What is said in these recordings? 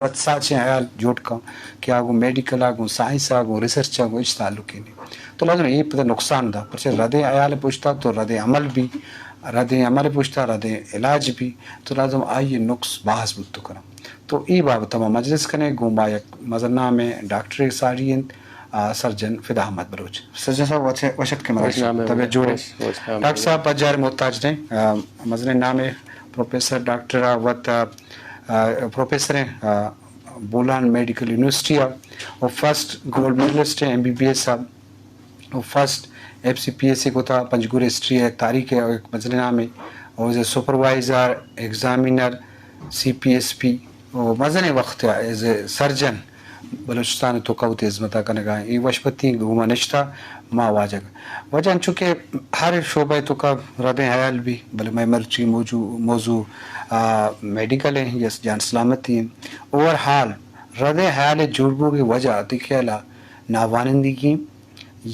sace hayal jod ka कि आगो medical आगो साइंस आगो रिसर्च आगो इस ताल्लुक नहीं तो लाजम ये पता नुकसान था पर रदे आयाल पूछता तो रदे अमल पूछता रदे इलाज भी तो लाजम आइए नुक्स बहस बुत तो करा तो ये बाबत तमाम मजलिस कने गुमायक मजरना में डॉक्टर सारियन सर्जन फिदा अहमद बलोच सर्जन साहब वशत के मदद तबे जोड़े डॉक्टर साहब पजार मोहताज ने मजरे नाम प्रोफेसर डॉक्टर वत प्रोफेसर हैं बोलान मेडिकल यूनिवर्सिटी और फर्स्ट गोल्ड मेडलिस्ट है MBBS साहब और फर्स्ट FCPSC को था पंजगुर हिस्ट्री है तारीख है और एक मजले नाम है और as a supervisor examiner CPSP और मजने वक्त एज ए सर्जन बलूचिस्तान तो कौत इज़्मता करने का ये वशपति घुमानिश्ता माँ वजह चूँकि हर शोबे तो का रद हयाल भी बल मर्ची मौजू मेडिकल है यस जान सलामती है ओवर हाल रद हयाल जुड़बों की वजह दिखेला नावानंदगी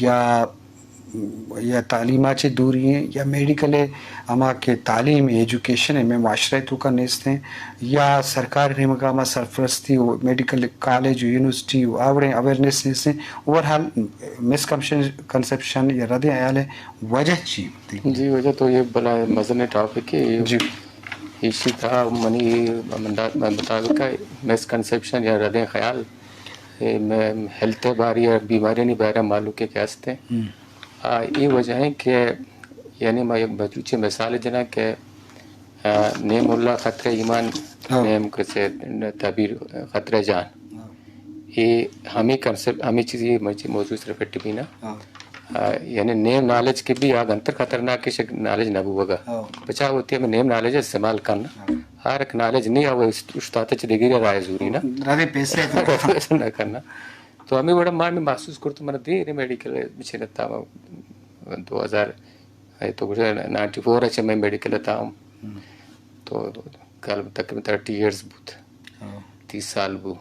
या तालीमाचे दूरी हैं या मेडिकल है अमा के तालीम एजुकेशन है में माशरे तो का नेस्त हैं या सरकार ने मकामा सरफरस्ती हो मेडिकल कॉलेज यूनिवर्सिटी हो आवड़े अवेयरनेस से ओवरऑल मिसकंसेप्शन या रद्द आयाल है वजह ची जी वजह तो ये बड़ा मज़ने टॉपिक है जी इसी था मनी मुताबिक मिसकंसेप्शन या रद्द ख्याल हेल्थ बारी या बीमारी नहीं बारे मालूम के कैसे ये वजह है कि यानी मैं एक बचूची मिसाल जना के नेमुल्ला ख़तरे ईमान नेम से तबीर ख़तरे जान ये हमें कंसेप्ट हमें चीज़ ये मौजूद सिर्फ भी ना यानी नेम नॉलेज के भी आग अंतर खतरनाक के नॉलेज ना होगा बचा होती है मैं नेम नॉलेज इस्तेमाल करना हर एक नॉलेज नहीं आ वो उस्ताद डिग्री राय जरूरी ना पैसे ना करना तो हमें बड़ा माँ में महसूस करते मैंने दे मेडिकल पीछे था 2000 तो कुछ 94 अच्छे मैं मेडिकल था तो कल तकरीबन 30 years बुत 30 साल बु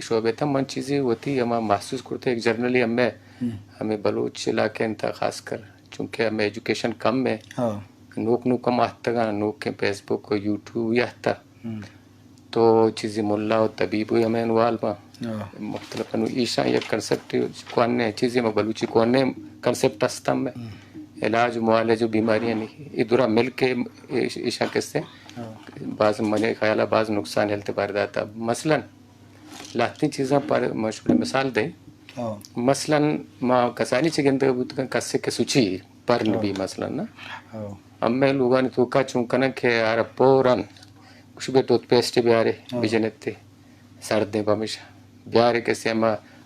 शोबे था मन चीज़ें होती हम महसूस करते एक जर्नली हमें बलूच इलाके था खासकर चूँकि हमें एजुकेशन कम में नोक कम आता नोक के फेसबुक यूट्यूब या आता तो चीज़ें मुल्ला और तबीब हुई हमें इन्वॉल्व मुख्तलिफ ईशा या कंसेप्ट कौन चीज़ें में बलूची कौन कंसेप्ट अस्तम में इलाज मुआले जो बीमारियाँ नहीं इधर मिल के ईशा किससे बाज़ मने ख्याल बाज़ नुकसान हेल्थ बारदाता मसलन लाती चीज़ों पर मशहूर मिसाल दें मसलन माँ कसानी चिकन तो कस्से के सूची पर भी मसलन ना अम्मे लोगों ने तो का चुंकना के यार पोरन कुछ भी टूथपेस्ट भी आ रहे बिजनेते सर्दे बमिशा ब्यारे कैसे हम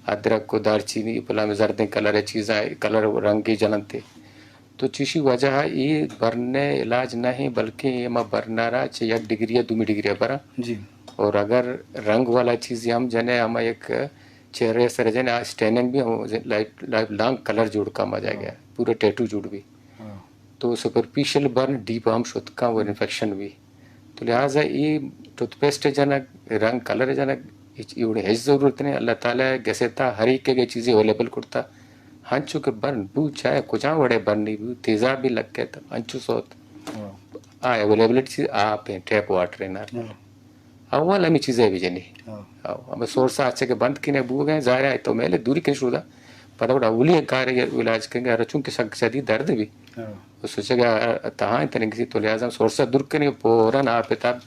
अदरक को दालचीनी पला में जर्दे कलर चीज़ें कलर रंग की जनते तो चीशी वजह ये भरने इलाज नहीं बल्कि ये मैं भरनारा चाहिए 1 डिग्री या 2 डिग्री बरा जी और अगर रंग वाला चीज़ हम जने हम एक चेहरे सर जने स्टैनिंग भी हम लाइफ लॉन्ग कलर जोड़ का मजा गया पूरे टैटू जुड़ भी तो सुपरफिशियल बर्न डीप हम शुद्ध का वो इन्फेक्शन भी तो लिहाजा ये टूथपेस्ट जनक रंग कलर जनक इवड़े है ज़रूरत नहीं अल्लाह ताला कैसे था हर एक के चीज़ें अवेलेबल करता हंचू के बर्न बू चाहे कुछ वड़े बर्न नहीं बू तेज़ा भी लग के था हंचू सोत अवेलेबिलिटी चीज़ आप हैं टैप वाटर है ना अव्वल हमें चीज़ें भी जनी हमें सोर्स अच्छे के बंद किने बू गए जा रहा है तो मेले दूरी के शुरू था पता बड़ा उली कार्य इलाज करेंगे रचूं के शदीद दर्द भी वो सोचेगा तहाँ इतने किसी तो लिहाजा सोर्स दूर के नहीं पोरन आप तब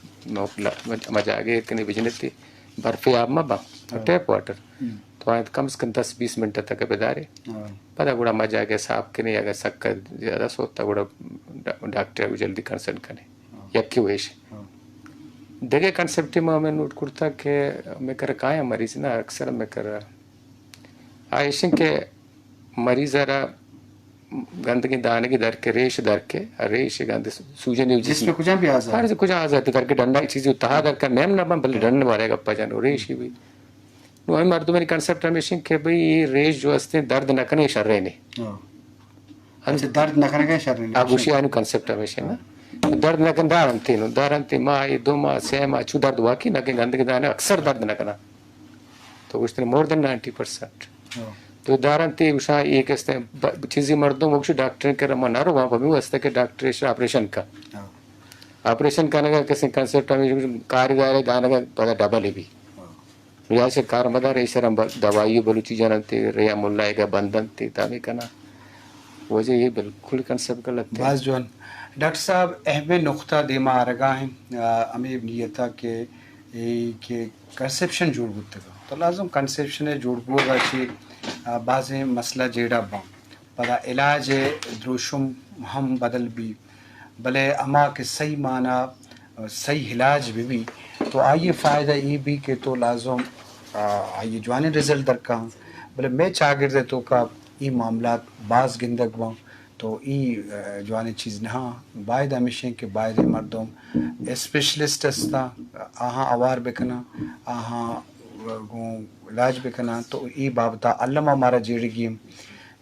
मजा आगे इतनी बिजनेस थी बर्फी आप मबा टैप वाटर तो आए कम से कम 10-20 मिनट तक बेदारे पता गुड़ा मजा आगे साफ के नहीं अगर शक्कर ज़्यादा सोता गुड़ा डॉक्टर को जल्दी कंसल्ट करें या क्यों है देखे कंसेप्ट में हमें नोट करता कि मैं कर कहाँ है मरीज ना अक्सर मैं कर आयशन के मरीज जरा गंदगी दाने की दर के रेश गंद सूजन जिसमें कुछ भी हर कुछ आ जाते दर के डंडा चीज़ उतार दर का नेम ना भले डंड मारेगा पजन रेश ही भी नो हम मर्दों में कंसेप्ट हमेशा के भाई ये रेश जो हस्ते दर्द न करने शर रहे नहीं अच्छा दर्द न करने शर रहे आप उसी आने कंसेप्ट हमेशा ना दर्द न कर दारंती माँ ये 2 माह 6 माह अच्छू दर्द हुआ कि न के गंदगी दाने अक्सर दर्द न करना तो कुछ मोर देन 90% तो दारंती उषा एक चीज़ें मर्दों वो डॉक्टर के रमना रो वहाँ पर भी वस्ते के डॉक्टर ऑपरेशन का ऑपरेशन करने का किसी कंसेप्ट में कारीगर गाने का पता डबल है भी या से कार मदार ऐसे हम दवाई बलूची जानते रिया मुल्ला का बंधन थी तभी करना वजह ये बिल्कुल कंसेप्ट गलत है बाज जोन डॉक्टर साहब अहम नुक्ता दिमा आ रहा है हमें नियत के कंसेप्शन जोड़ बुत का तो लाजम कंसेप्शन जोड़ बोगा कि बाज़ मसला जेड़ा बा पता इलाज द्रोशुम हम बदल भी भले अमा के सही माना सही इलाज भी तो आइए फ़ायदा ये भी कि तो लाजम आइए जवान रिज़ल्ट दरका भले मैं चागिर तो का ये मामला बाज़ गिंदक बा तो ये जवान चीज़ नहा बायद हमेशा के बायद मर्दों स्पेशलिस्ट अस्ता आहाँ आवार बेकना आहाँ इलाज बेकना तो ये बाबता अल्लामा हमारा जेड़गी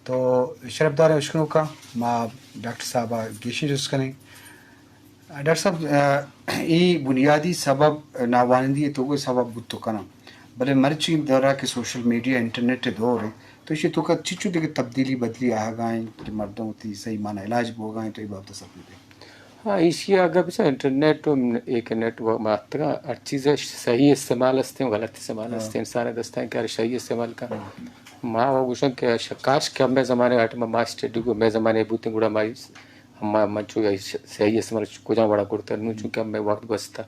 तो शरफदार उश्कनों का माँ डॉक्टर साहब गेशी जुस्कने डॉक्टर साहब ये बुनियादी सबब नावानदी तो कोई सबब बुत तो कना भले मर्ची दौरा के सोशल मीडिया इंटरनेट दौर है तो इसे तो का चिचू देखे तब्दीली बदली आ गए कि मर्दों की सही माना इलाज हो गए तो ये बात सब दे हाँ इसी अगर bisa इंटरनेट एक नेटवर्क मात्र हर चीज़ सही इस्तेमाल हस्ते हैं गलत इस्तेमाल हस्ते हैं इंसान दस्ता है क्या सही इस्तेमाल का माँ वो कुछ के शकाश के मैं ज़माने आठ में माँ स्टडी को मैं ज़माने बूते गुड़ा मारी हम मंचू सही इस्तेमाल कुछ बड़ा करता नू चूँकि मैं वक्त बसता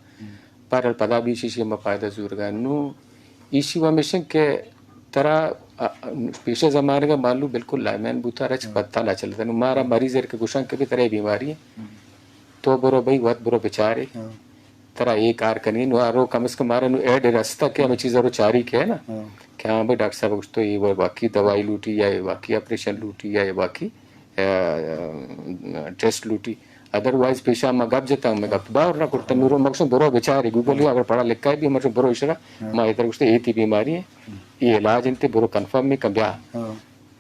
पर पता भी इसी में फ़ायदा जरूर गया नू इसी हमेशा के तरह पेशे ज़माने का मालूम बिल्कुल लाइमैन बूता रच पता ना चलता नू मारा मरीज़ के गुशां के भी तरह बीमारी है तो बरो भाई बहुत बरो बेचारे तरह एक कार कनी नो आरो कम से कम मारे नो एड रास्ता के हमें चीज़ चारी के है ना क्या भाई डॉक्टर साहब कुछ तो ये वो बाकी दवाई लूटी या बाकी ऑपरेशन लूटी या बाकी टेस्ट लूटी अदरवाइज पेशा में गप जाता हूँ मैं गप बाहर ना करता नूरो मकसद बरो बेचारे गूगल ही अगर पढ़ा लिखा है भी हमारे बरो इशरा माँ इधर कुछ तो ये थी बीमारी है ये इलाज इनते बरो कंफर्म में कब्या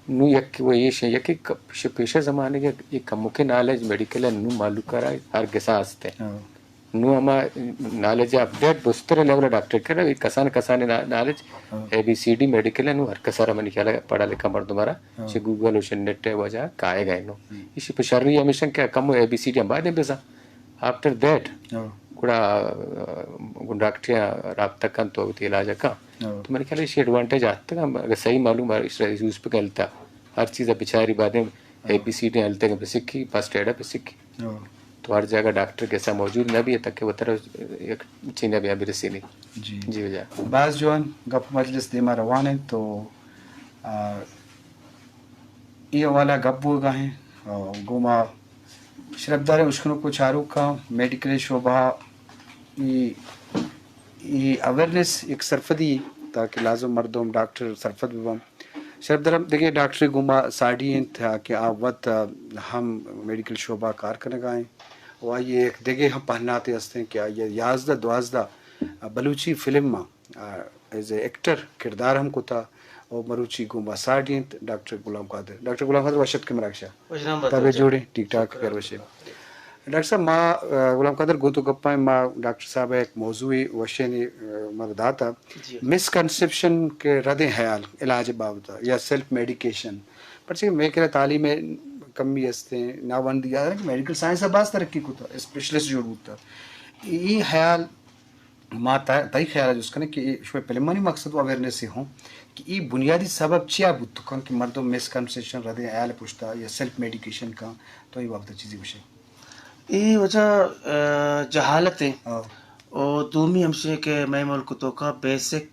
नू यक वो ये शे यक पेशा ज़माने के एक मुख्य नॉलेज मेडिकल नू मालूम करा हर किसा हस्ते नू हमा नॉलेज अपडेट बुस्तर लेवल डॉक्टर करे एक कसान नॉलेज ABCD मेडिकल नू हर कसारा में निकाला पढ़ा लिखा मर्द तुम्हारा से गूगल ओशन नेट वजह काए गए नो इसी पे शर्री हमेशा क्या कम ABCD हम बाद में बेसा आफ्टर दैट गुड़ा डॉक्टर राब्ता kan तो इलाज का तो मैंने ख्याल इसी एडवांटेज आता है अगर सही मालूम है इस यूज़ पे गलता हर चीज़ बेचारी बातें ABCD हलते हैं बेसिकी फर्स्ट एड है बेसिकी तो हर जगह डॉक्टर कैसा मौजूद न भी है तक कि वो तरह एक चीज़ भी अभी रसी नहीं जी वजह बाज़ जवान गप मजलिस दिमा रवान है तो ये वाला गप हो गए हैं गुमा शरफदार उश्कनों को चारों का मेडिकल शोभा ये अवेयरनेस एक सरफदी ताकि लाजम मर्दों डॉक्टर सरफद भी शरफदार देखिए डॉक्टर गुमा साड़ी था कि आप वत हम मेडिकल शोभा कार करने गए और ये एक देखे हम पहनाते हंसते हैं क्या ये 11-12 बलूची फिल्म में एज ए एक्टर किरदार हमको था और मरूची गुमा साड़ी डॉक्टर गुलाम कादर वशत के मराक्षा तबे जोड़े ठीक ठाक कर वशे डॉक्टर साहब माँ गुलाम कादर गो तो गप्पा माँ डॉक्टर साहब एक मौजूदी वशेनी मरदाता मिसकंसेप्शन के रद्द ख्याल इलाज बाबत या सेल्फ मेडिकेशन पर मैं कह तालीम कमी हस्ते नावंदी यार मेडिकल साइंस बास तरक्की को था स्पेशलिस्ट जो होता ये ख्याल माँ तय ख्याल है उसका कि पहले मनी मकसद अवेयरनेस से हों कि ये बुनियादी सबब क्या बुत कौन कि मर्दों मिसकंसेप्शन रद्द ख्याल पूछता या सेल्फ मेडिकेशन का तो ये बाबत चीज़ें विषय ये वजह जहालतें और दूमी हमसे के मैं मुल्क का बेसिक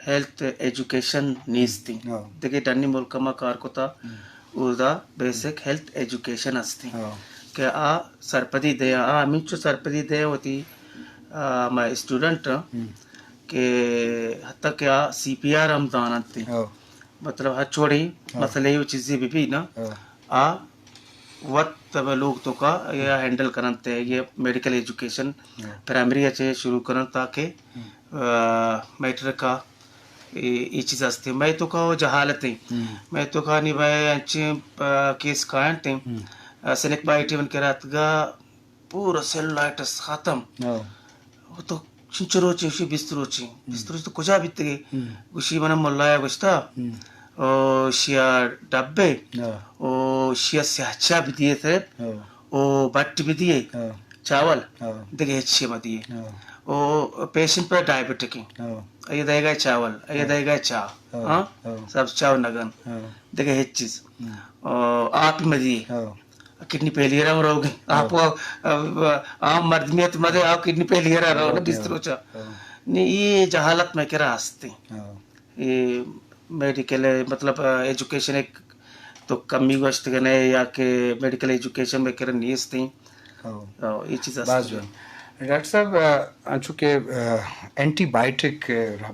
हेल्थ एजुकेशन नीड्स थी देखिए टन्नी मुल्क में कार को था उदा बेसिक हेल्थ एजुकेशन हस्ती के आ सरपदी दे आ अमीचो सरपदी दे होती मैं स्टूडेंट के हत्ता क्या CPR हम दानते मतलब हर छोड़ी मसले ये चीज़ें भी ना आ वक्त तब लोग तो का ये हैंडल करते हैं ये मेडिकल एजुकेशन प्राइमरी अच्छे शुरू करना ताकि मैटर का ये चीज़ हस्ती मैं तो का वो जहालतें मैं तो का नहीं भाई अच्छे केस कांटे सेलेक्ट बाइटी बन के रात का पूरा सेलुलाइटिस ख़त्म वो तो चिंचरोची बिस्तरोची तो कुछ भी ते उसी मना मुल्ला गुस्ता ओ शिया डब्बे ओ शिया से अच्छा भी दिए थे ओ बट भी दिए چاول دیکھے ہچی مدیے او پیشنٹ پر ڈائبٹک یہ دے گا چاول یہ دے گا چا ہاں سب چاو نگن دیکھے ہچیز آپ مدیے کڈنی فیلئر روگ آپ عام مردمیت مدے آپ کڈنی فیلئر رو نا بسترو چا یہ جہالت میں کرا ہستے یہ میڈیکل مطلب ایجوکیشن ایک تو کمی گوشت گنے یا کہ میڈیکل ایجوکیشن میں کرا نیستی یہ چیز ہستے ڈاکٹر صاحب چونکہ اینٹی بائیوٹک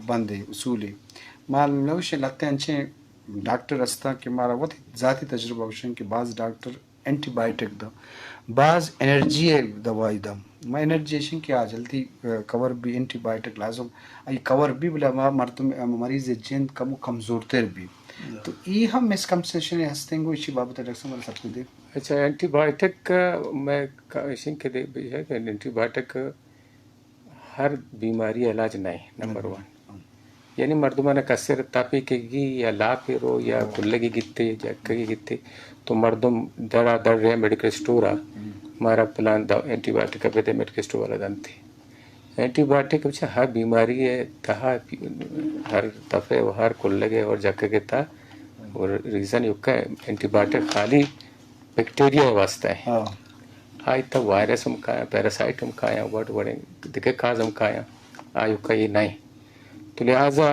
بندے اصولی مال نوش لگتے ہیں ڈاکٹر استا کہ مارا وہ ذاتی تجربہ وشن کہ بعض ڈاکٹر اینٹی بائیوٹک دا بعض انرجی دوائی دم میں انرجیشن کیا جلدی کور بھی اینٹی بائیوٹک لازم یہ کور بھی بلا مریض جن کم کمزور تر بھی تو یہ ہم مسکنسیپشن ہستے ہیں اسی بابت ڈاکٹر صاحب سب کو دے اچھا اینٹی بائیوٹک میں اسی کے دے بھی ہے کہ اینٹی بائیوٹک ہر بیماری علاج نہیں نمبر 1 یعنی مردمانہ کثر تاپی کے گی یا لا پیرو یا کلگی گتے یا جگی گتے تو مردم دڑا دڑ رہے میڈیکل اسٹور ہمارا پلان اینٹی بائیوٹک کا دے میڈیکل اسٹور والا دن تھے اینٹی بائیوٹک اچھا ہر بیماری ہے تہا ہر دفعے ہر کلگے اور جگہ تھا اور ریزن یوں کا اینٹی بائیوٹک خالی بیکٹیریا واسطہ ہے آئی تا وائرس ہم کھایا پیراسائٹ ہم کھایا وڑے دکھے کاز ہم کھایا آئیو کا یہ نہیں تو لہٰذا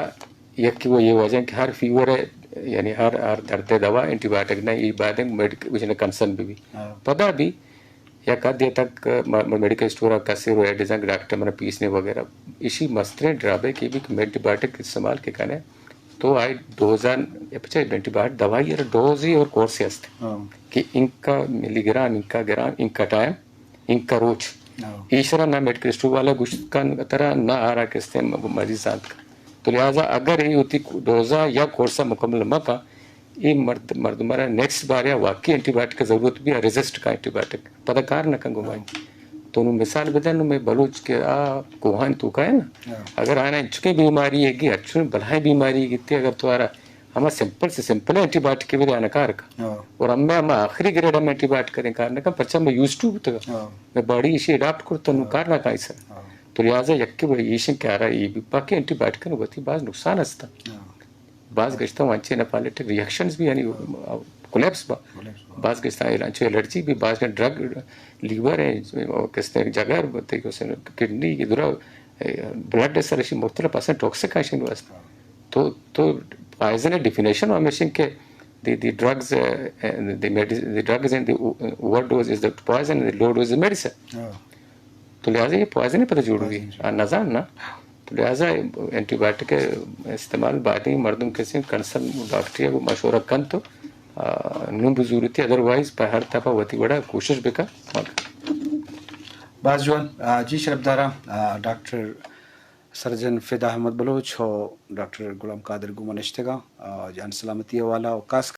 یک وہ یہ وجہ کہ ہر فیور ہے یعنی ہر درد دوا اینٹی بائیوٹک نہیں یہ بات میڈیکل کنسرن بھی پتہ بھی یا کر دیا تک میڈیکل اسٹور کا سر ڈیزائن ڈاکٹر میں پیسنے وغیرہ اسی مسئلے ڈرابے کی بھی اینٹی بائیوٹک استعمال کے کرنے تو آئی ڈوزان اینٹی بائیوٹک دوائی اور ڈوز ہی اور کورس ہستے کہ ان کا ملی گرام ان کا گرام ان کا ٹائم ان کا روچ ایشرا نہ میڈیکل اسٹور والا گشت کا طرح نہ آ رہا کستے مریضات کا تو لہٰذا اگر یہ ہوتی ڈوزہ یا کورسہ مکمل مکہ یہ مرد مرا نیکسٹ بار یا واقعی اینٹی بائیوٹک کی ضرورت بھی ہے ریزسٹ کا اینٹی بائیوٹک پتہ کار نہ کنگو بھائی تو انہوں مثال بدل میں بلوچ کے کوہان تو کا ہے نا اگر آنا چکے بیماری ہے گی اچھے بلائیں بیماری گی اگر تو آ رہا ہمیں سمپل سے سمپل اینٹی بائیوٹک کے بھی آنا کار کا اور ہم آخری گریڈ ہم اینٹی بائیوٹک کریں کار نہ کا پرچہ میں یوز ٹو ہوتا میں باڈی اسی اڈاپٹ کرتا ہوں کار نہ کہیں سر تو لہٰذا یک کے بڑی ایشن کیا رہا ہے یہ بھی باقی اینٹی بائیوٹک کا ہوتی بعض نقصان ہستا بعض گشتہ وانچے نپالیٹک ریئیکشنز بھی یعنی کولیپس بعض گشتہ الرجی بھی بعض ڈرگ لیور ہے کس طرح جگر کڈنی کی درا بلڈ سر اسی مختلف پاسیں ٹاکسیکیشن واسطہ تو پائزن ڈیفینیشن ہمیشہ کہ the drugs and the overdose is the poison and the low dose is medicine تو لہٰذا یہ پوائزن ہی پتہ جوڑ ہوئی نظام نا تو لہٰذا اینٹی بائیوٹک کے استعمال بعدی مردم کسی کنسرن ڈاکٹری ہے وہ مشورہ کن تو نو بزورتی ادروائز پہ ہر دفعہ ہوتی بڑا کوشش بھی کا بعض جوان جی شرف دارا ڈاکٹر سرجن فدا احمد بلوچ اور ڈاکٹر غلام قادر گمان اشتگا جان سلامتی والا اور خاص